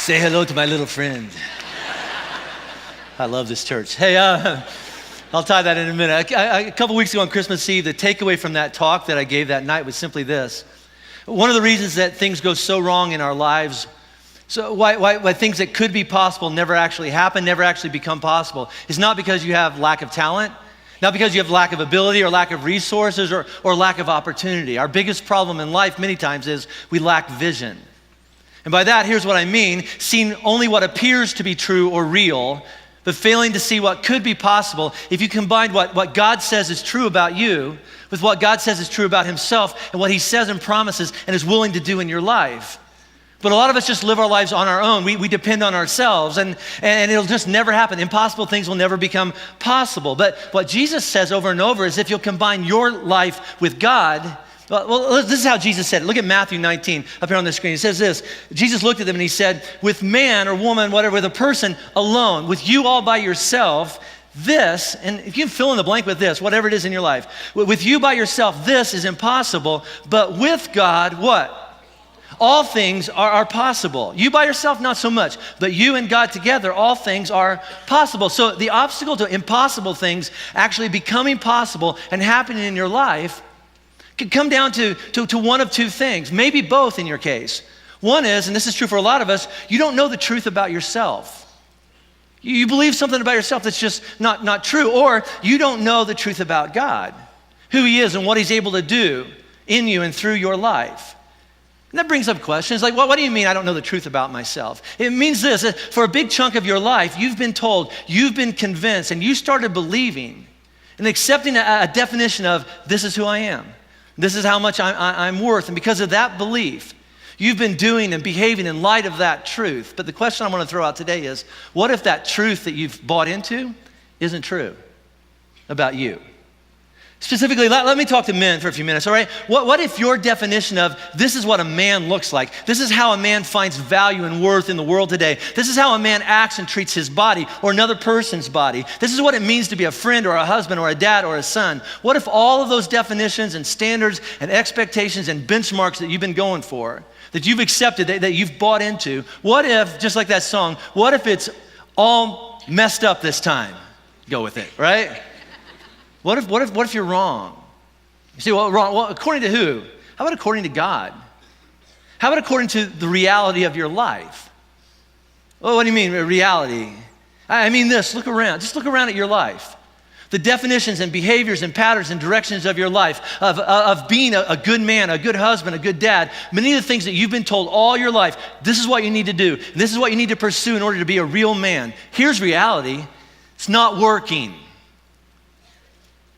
Say hello to my little friend. I love this church. Hey, I'll tie that in a minute. A couple weeks ago on Christmas Eve, the takeaway from that talk that I gave that night was simply this. One of the reasons that things go so wrong in our lives, so why things that could be possible never actually happen, never actually become possible, is not because you have lack of talent, not because you have lack of ability or lack of resources or lack of opportunity. Our biggest problem in life many times is we lack vision. And by that, here's what I mean: seeing only what appears to be true or real, but failing to see what could be possible if you combine what God says is true about you with what God says is true about himself and what he says and promises and is willing to do in your life. But a lot of us just live our lives on our own. We depend on ourselves, and it'll just never happen. Impossible things will never become possible. But what Jesus says over and over is if you'll combine your life with God. Well, this is how Jesus said it. Look at Matthew 19 up here on the screen. It says this: Jesus looked at them and he said, with man or woman, whatever, with a person alone, with you all by yourself, this, and if you can fill in the blank with this, whatever it is in your life, with you by yourself, this is impossible, but with God, what? All things are possible. You by yourself, not so much, but you and God together, all things are possible. So the obstacle to impossible things actually becoming possible and happening in your life could come down to one of two things, maybe both in your case. One is, and this is true for a lot of us, you don't know the truth about yourself. You believe something about yourself that's just not true, or you don't know the truth about God, who he is and what he's able to do in you and through your life. And that brings up questions like, well, what do you mean I don't know the truth about myself? It means this: for a big chunk of your life, you've been told, you've been convinced, and you started believing and accepting a definition of this is who I am. This is how much I'm worth. And because of that belief, you've been doing and behaving in light of that truth. But the question I want to throw out today is, what if that truth that you've bought into isn't true about you? Specifically, let me talk to men for a few minutes, all right? What if your definition of this is what a man looks like, this is how a man finds value and worth in the world today, this is how a man acts and treats his body or another person's body, this is what it means to be a friend or a husband or a dad or a son. What if all of those definitions and standards and expectations and benchmarks that you've been going for, that you've accepted, that you've bought into, what if, just like that song, what if it's all messed up this time? Go with it, right? What if you're wrong? You say, well, wrong. Well, according to who? How about according to God? How about according to the reality of your life? Well, what do you mean, reality? I mean this, look around. Just look around at your life. The definitions and behaviors and patterns and directions of your life, of being a good man, a good husband, a good dad, many of the things that you've been told all your life, this is what you need to do. This is what you need to pursue in order to be a real man. Here's reality. It's not working.